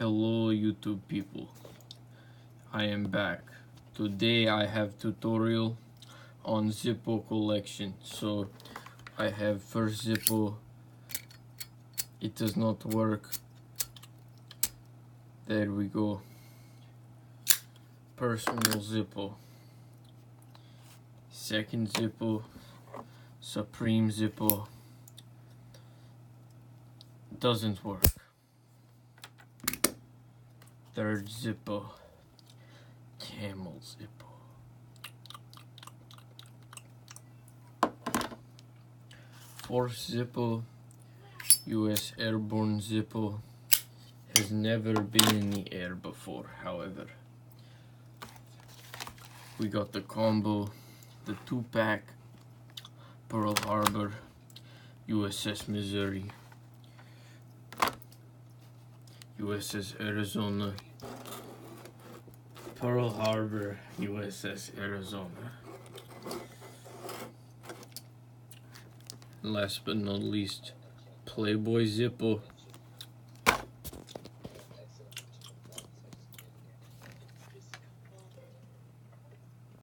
Hello YouTube people, I am back. Today I have tutorial on Zippo collection. So I have first Zippo, it does not work. There we go. Personal Zippo. Second Zippo, Supreme Zippo, doesn't work. Third Zippo, Camel Zippo. Fourth Zippo, US Airborne Zippo, has never been in the air before, however. We got the combo, the 2-pack, Pearl Harbor, USS Missouri, USS Arizona, Pearl Harbor, USS Arizona. Last but not least, Playboy Zippo,